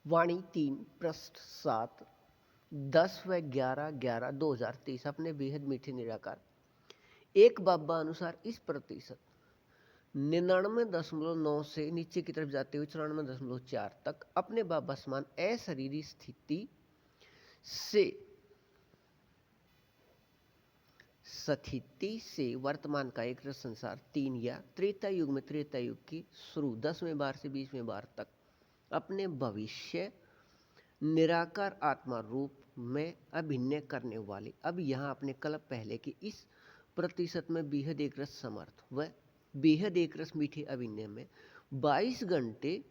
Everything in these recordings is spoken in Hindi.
वाणी 3 पृष्ठ 7 10 व 11/11/2023 अपने बेहद मीठे निराकार एक बाबा अनुसार इस प्रतिशत 99.9 से नीचे की तरफ जाते हुए 94.4 तक अपने बाबा समान अशरीरी स्थिति से वर्तमान का एक संसार 3 या त्रेता युग में त्रेता युग की शुरू 10वें बार से 20वें बार तक अपने भविष्य निराकार आत्मा रूप में अभिनय करने वाले। अब यहाँ अपने कल्प पहले के इस प्रतिशत में बेहद एक रस समर्थ व बेहद एक रस मीठे अभिनय में 22 घंटे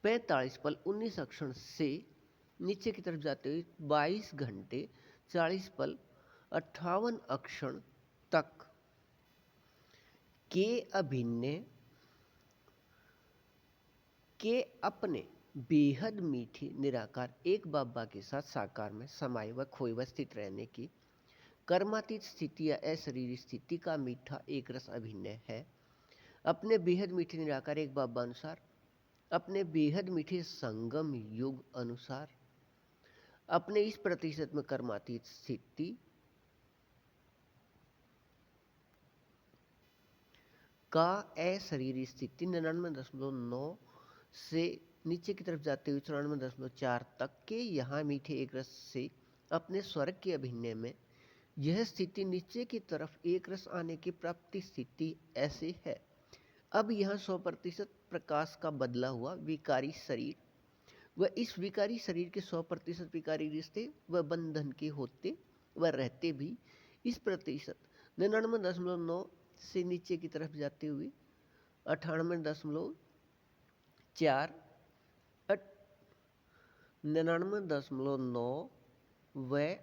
45 पल 19 अक्षण से नीचे की तरफ जाते हुए 22 घंटे 40 पल 58 अक्षण तक के अभिनय के अपने बेहद मीठी निराकार एक बाबा के साथ साकार में समाये व खोए व स्थित रहने की कर्मातीत स्थिति या अशरीरी स्थिति का मीठा एक रस अभिनय है। अपने बेहद मीठे निराकार एक बाबा अनुसार अपने बेहद मीठे संगम युग अनुसार अपने इस प्रतिशत में कर्मातीत स्थिति का अशरीरी स्थिति 99.9 से नीचे की तरफ जाते हुए 94.4 तक के यहाँ मीठे एक रस से अपने स्वर्ग के अभिनय में यह स्थिति नीचे की तरफ एक रस आने की प्राप्ति स्थिति ऐसे है। अब यहाँ 100% प्रकाश का बदला हुआ विकारी शरीर व इस विकारी शरीर के 100% विकारी रिश्ते व बंधन के होते व रहते भी इस प्रतिशत 99.9 से नीचे की तरफ जाते हुए 98.4 99.9 व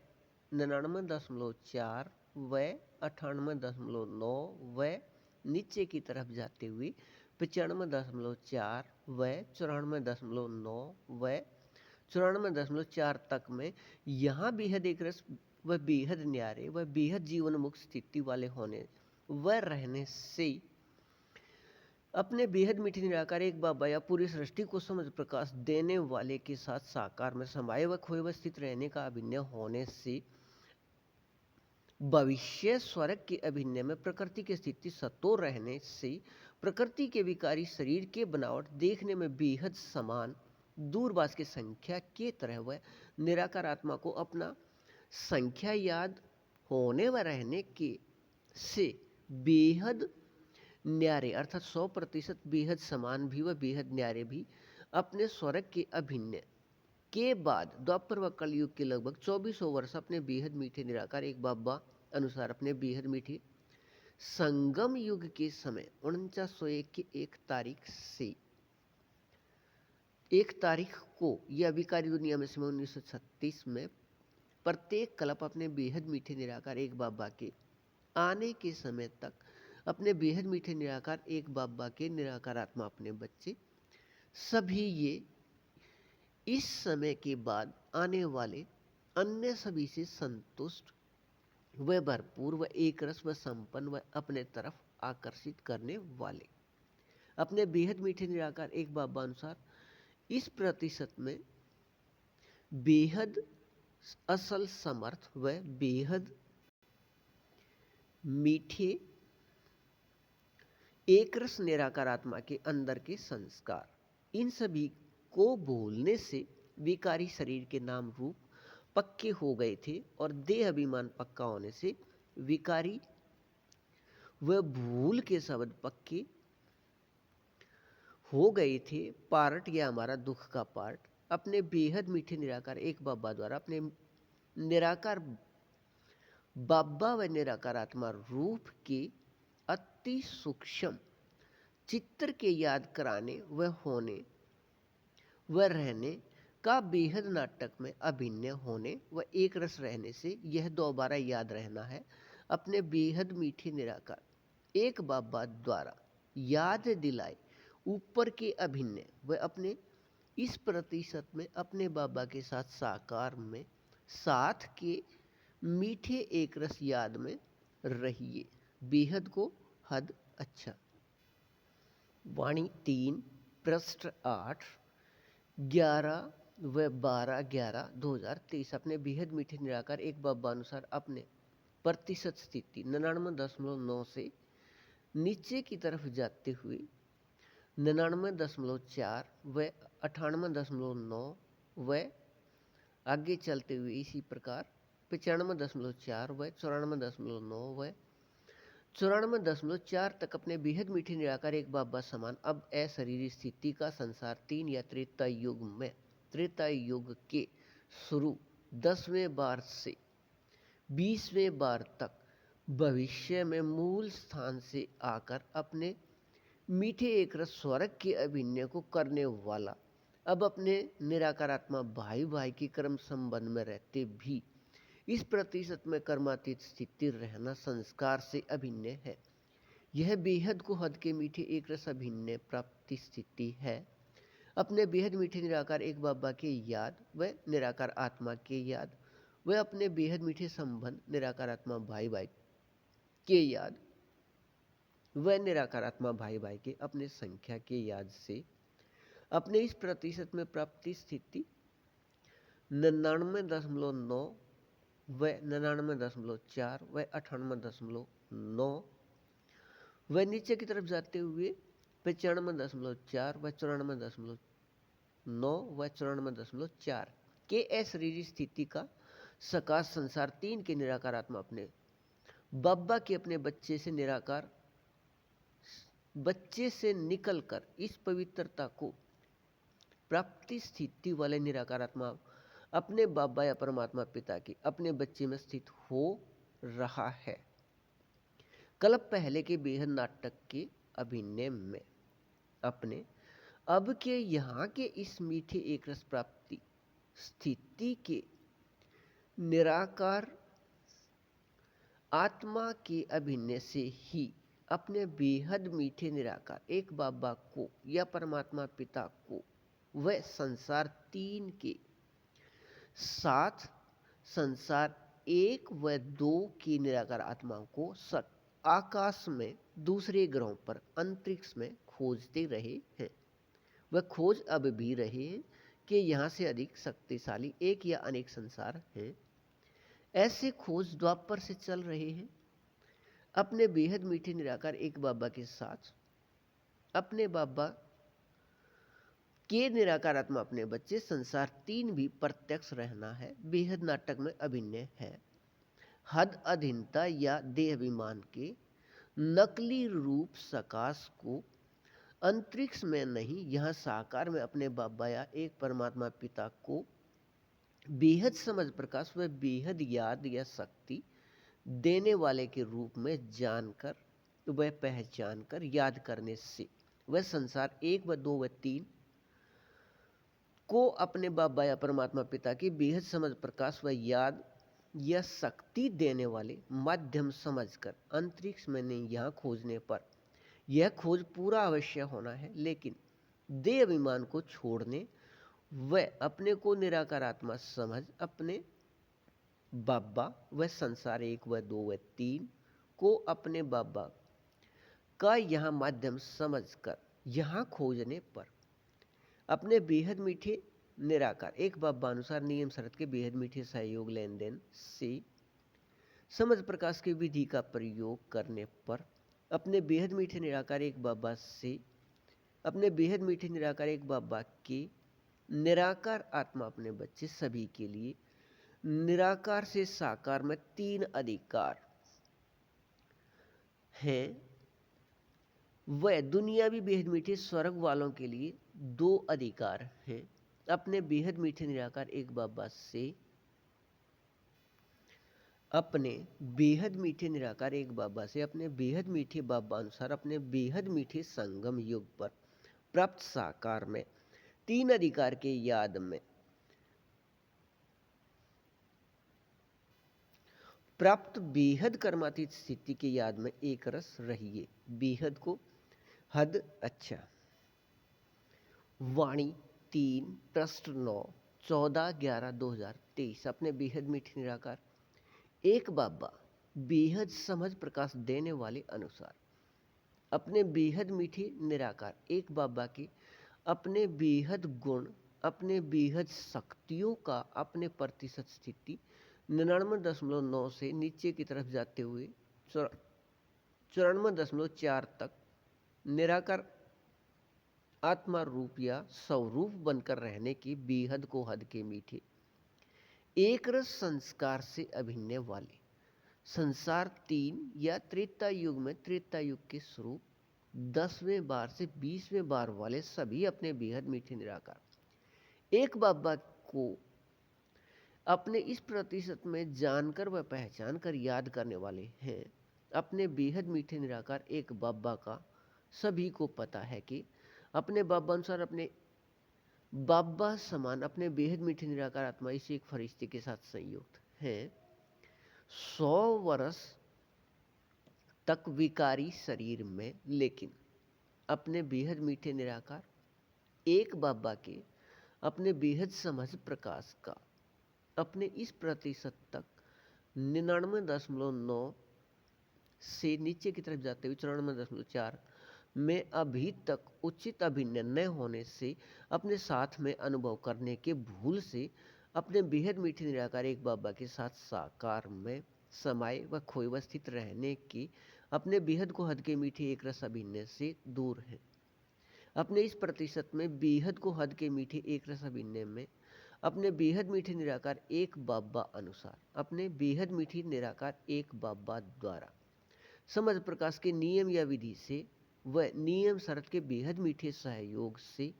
99.4 व 98.9 व नीचे की तरफ जाते हुए 95.4 व 94.9 व 94.4 तक में यहाँ बेहद एक रस व बेहद न्यारे व बेहद जीवन मुक्त स्थिति वाले होने व रहने से अपने बेहद मीठे निराकार एक बाबा या पूरी सृष्टि को समझ प्रकाश देने वाले के साथ साकार में समाये व खोए व स्थित रहने का अभिनय होने से भविष्य स्वर्ग के अभिनय में प्रकृति की स्थिति सतो रहने से प्रकृति के विकारी शरीर के बनावट देखने में बेहद समान दूरबास की संख्या के तरह वह निराकार आत्मा को अपना संख्या याद होने व रहने के से बेहद न्यारे अर्थात 100% बेहद समान भी व बेहद न्यारे भी अपने स्वर्ग के अभिनय के बाद द्वापर व कलयुग के लगभग 2400 वर्ष अपने बेहद मीठे निराकार एक बाबा अनुसार अपने बेहद मीठे संगम युग के समय 4901 की एक तारीख को यह विकारी दुनिया में समय 1936 में प्रत्येक कल्प अपने बेहद मीठे निराकार एक बाबा के आने के समय तक अपने बेहद मीठे निराकार एक बाबा के निराकार आत्मा अपने बच्चे सभी ये इस समय के बाद आने वाले अन्य सभी से संतुष्ट व भरपूर व एक रस व संपन्न व अपने तरफ आकर्षित करने वाले अपने बेहद मीठे निराकार एक बाबा अनुसार इस प्रतिशत में बेहद असल समर्थ व बेहद मीठे एक रस निराकार आत्मा के अंदर के संस्कार इन सभी को भूलने से विकारी शरीर के नाम रूप पक्के हो गए थे और देह अभिमान पक्का होने से विकारी व भूल के शब्द पक्के हो गए थे। पार्ट या हमारा दुख का पार्ट अपने बेहद मीठे निराकार एक बाबा द्वारा अपने निराकार बाबा व निराकार आत्मा रूप के अति सूक्ष्म चित्र के याद कराने व होने व रहने का बेहद नाटक में अभिनय होने व एक रस रहने से यह दोबारा याद रहना है। अपने बेहद मीठे निराकार एक बाबा द्वारा याद दिलाए ऊपर के अभिनय व अपने इस प्रतिशत में अपने बाबा के साथ साकार में साथ के मीठे एक रस याद में रहिए बेहद को हद अच्छा। वाणी 3 पृष्ठ 8 11 व 12/11/2023 अपने बेहद मीठे निराकार एक बाबा अनुसार अपने प्रतिशत स्थिति 99.9 से नीचे की तरफ जाते हुए 99.4 व 98.9 व आगे चलते हुए इसी प्रकार 95.4 व 94.9 व 94.4 तक अपने बेहद मीठे निराकार एक बाबा समान अब अशरीरी स्थिति का संसार 3 या त्रेता युग के शुरू 10वें बार से 20वें बार तक भविष्य में मूल स्थान से आकर अपने मीठे एक रस स्वर्ग के अभिनय को करने वाला अब अपने निराकारात्मा भाई भाई के कर्म संबंध में रहते भी इस प्रतिशत में कर्मातीत स्थिति रहना संस्कार से अभिन्न है। यह बेहद को हद के मीठे एक रस अभिन्न प्राप्ति स्थिति है। अपने बेहद मीठे निराकार एक बाबा के याद व निराकार आत्मा के याद व अपने बेहद मीठे संबंध निराकार आत्मा भाई भाई के याद व निराकार आत्मा भाई भाई के अपने संख्या के याद से अपने इस प्रतिशत में प्राप्ति स्थिति 99.9 व 99.4 व 98.9 व नीचे की तरफ जाते हुए 95.4 व 94.9 व 94.4 के अशरीरी स्थिति का सकाश संसार 3 के निराकार आत्मा अपने बाबा के अपने बच्चे से निकलकर इस पवित्रता को प्राप्ति स्थिति वाले निराकार आत्मा अपने बाबा या परमात्मा पिता की अपने बच्चे में स्थित हो रहा है। कल्प पहले के बेहद नाटक के अभिनय में अपने अब के यहाँ के इस मीठे एक रस प्राप्ति स्थिति के निराकार आत्मा के अभिनय से ही अपने बेहद मीठे निराकार एक बाबा को या परमात्मा पिता को वह संसार 3 के साथ संसार 1 व 2 की निराकार आत्माओं को आकाश में दूसरे ग्रहों पर अंतरिक्ष में खोजते रहे हैं। वह खोज अब भी रहे हैं कि यहाँ से अधिक शक्तिशाली एक या अनेक संसार हैं। ऐसे खोज द्वापर से चल रहे हैं। अपने बेहद मीठे निराकार एक बाबा के साथ अपने बाबा के निराकार आत्मा अपने बच्चे संसार 3 भी प्रत्यक्ष रहना है बेहद नाटक में अभिनय है। हद अधीनता या देहाभिमान के नकली रूप सकाश को अंतरिक्ष में नहीं यहाँ साकार में अपने बाबा या एक परमात्मा पिता को बेहद समझ प्रकाश व बेहद याद या शक्ति देने वाले के रूप में जानकर वह पहचान कर याद करने से वह संसार 1 व 2 व 3 को अपने बाबा या परमात्मा पिता की बेहद समझ प्रकाश व याद या शक्ति देने वाले माध्यम समझकर अंतरिक्ष में नहीं यहाँ खोजने पर यह खोज पूरा अवश्य होना है। लेकिन देह अभिमान को छोड़ने व अपने को निराकार आत्मा समझ अपने बाबा व संसार 1 व 2 व 3 को अपने बाबा का यहाँ माध्यम समझकर यहाँ खोजने पर अपने बेहद मीठे निराकार एक बाबा अनुसार नियम शरत के बेहद मीठे सहयोग लेन देन से समझ प्रकाश की विधि का प्रयोग करने पर अपने बेहद मीठे निराकार एक बाबा से अपने बेहद मीठे निराकार एक बाबा के निराकार आत्मा अपने बच्चे सभी के लिए निराकार से साकार में 3 अधिकार हैं। वह दुनियावी बेहद मीठे स्वर्ग वालों के लिए 2 अधिकार हैं। अपने बेहद मीठे निराकार एक बाबा से अपने बेहद मीठे निराकार एक बाबा से अपने बेहद मीठे बाबा अनुसार अपने बेहद मीठे संगम युग पर प्राप्त साकार में 3 अधिकार के याद में प्राप्त बेहद कर्मातीत स्थिति के याद में एक रस रहिए। बेहद को हद अच्छा वाणी 3 पृष्ठ 9 14/11/2023 अपने बेहद मीठे निराकार एक बाबा बेहद समझ प्रकाश देने वाले अनुसार अपने बेहद मीठे निराकार एक बाबा के अपने बेहद गुण अपने बेहद शक्तियों का अपने प्रतिशत स्थिति 99.9 से नीचे की तरफ जाते हुए 94.4 तक निराकार आत्मा रूप या स्वरूप बनकर रहने की बेहद को हद के मीठे एक रस संस्कार से अभिन्न वाले संसार 3 या त्रेता युग में त्रेता युग के स्वरूप 10वें बार से 20वें बार वाले सभी अपने बेहद मीठे निराकार एक बाबा को अपने इस प्रतिशत में जानकर व पहचान कर याद करने वाले हैं। अपने बेहद मीठे निराकार एक बाबा का सभी को पता है कि अपने बाबा अनुसार अपने बाबा समान अपने बेहद मीठे निराकार आत्मा इस एक फरिश्ते के साथ संयुक्त है। 100 वर्ष तक विकारी शरीर में, लेकिन अपने बेहद मीठे निराकार एक बाबा के अपने बेहद समझ प्रकाश का अपने इस प्रतिशत तक 99.9 से नीचे की तरफ जाते हुए 94.4 में अभी तक उचित अभिनय न होने से अपने साथ में अनुभव करने के भूल से अपने बेहद मीठे निराकार एक बाबा के साथ साकार में समाये व खोए व स्थित रहने की अपने बेहद को हद के मीठे एक रस अभिनय से दूर है। अपने इस प्रतिशत में बेहद को हद के मीठे एक रस अभिनय में अपने बेहद मीठे निराकार एक बाबा अनुसार अपने बेहद मीठी निराकार एक बाबा द्वारा समझ प्रकाश के नियम या विधि से व नियम शरत के बेहद मीठे सहयोग से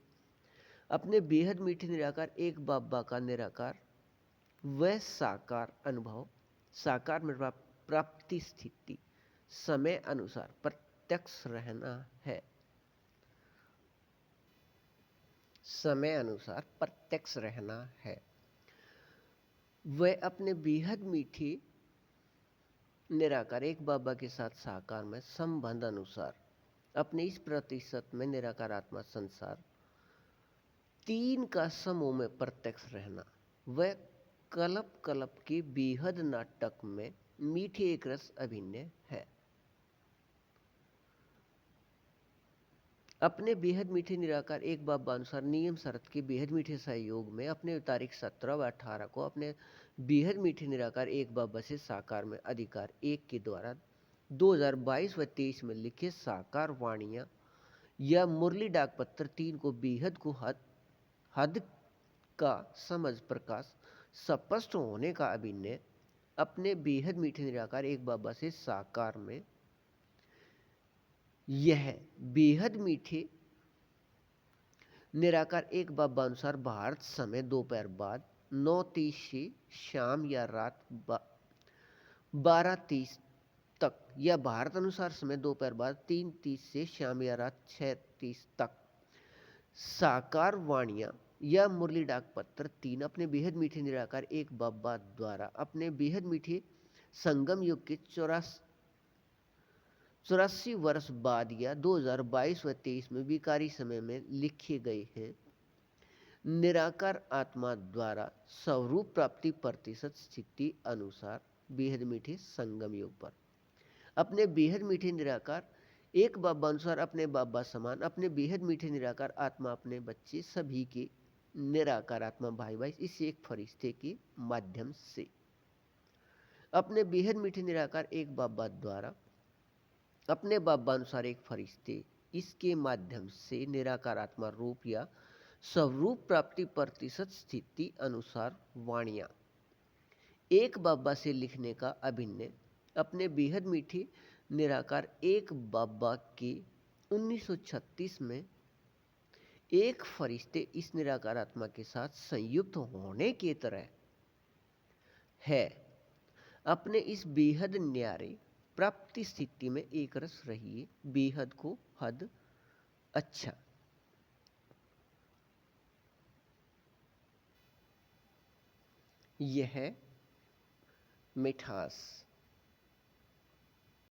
अपने बेहद मीठे निराकार एक बाबा का निराकार व साकार अनुभव साकार में प्राप्ति स्थिति समय अनुसार प्रत्यक्ष रहना है। समय अनुसार प्रत्यक्ष रहना है। वह अपने बेहद मीठी निराकार एक बाबा के साथ साकार में संबंध अनुसार अपने इस प्रतिशत में निराकार आत्मा संसार 3 का समूह में प्रत्यक्ष रहना। वह कल्प कल्प के बेहद नाटक में मीठे एक रस अभिनय है। अपने बेहद मीठे निराकार एक बाबा अनुसार नियम शरत के बेहद मीठे सहयोग में अपने तारीख 17 व 18 को अपने बेहद मीठे निराकार एक बाबा से साकार में अधिकार एक के द्वारा 2022 व 23 में लिखे साकार वाणियां या मुरली डाक पत्र 3 को बेहद को हद का समझ प्रकाश स्पष्ट होने का अभिनय अपने बेहद मीठे निराकार एक बाबा से साकार में यह बेहद मीठे निराकार एक बाबा अनुसार भारत समय दोपहर बाद 9:30 से शाम या रात 12:30 तक या भारत अनुसार समय दोपहर बाद 3:30 से शाम या रात 6:30 तक साकार वाणियां या मुरली डाक पत्र 3 अपने बेहद मीठे निराकार एक बाबा द्वारा अपने बेहद मीठे संगम युग के 84 वर्ष बाद या 2022 व 23 में विकारी समय में लिखे गए हैं। निराकार आत्मा द्वारा स्वरूप प्राप्ति प्रतिशत स्थिति अनुसार बेहद मीठे संगम युग पर अपने बेहद मीठे निराकार एक बाबा अनुसार अपने बाबा समान अपने बेहद मीठे निराकार आत्मा अपने बच्चे सभी के निराकार आत्मा भाई भाई इस एक फरिश्ते के माध्यम से अपने बेहद मीठे निराकार एक बाबा द्वारा अपने बाबा अनुसार एक फरिश्ते इसके माध्यम से निराकार आत्मा रूप या स्वरूप प्राप्ति प्रतिशत स्थिति अनुसार वाणियां एक बाबा से लिखने का अभिनय अपने बेहद मीठे निराकार एक बाबा के 1936 में एक फरिश्ते इस निराकार आत्मा के साथ संयुक्त होने के तरह है। अपने इस बेहद न्यारे प्राप्ति स्थिति में एक रस रहिए बेहद को हद अच्छा। यह मिठास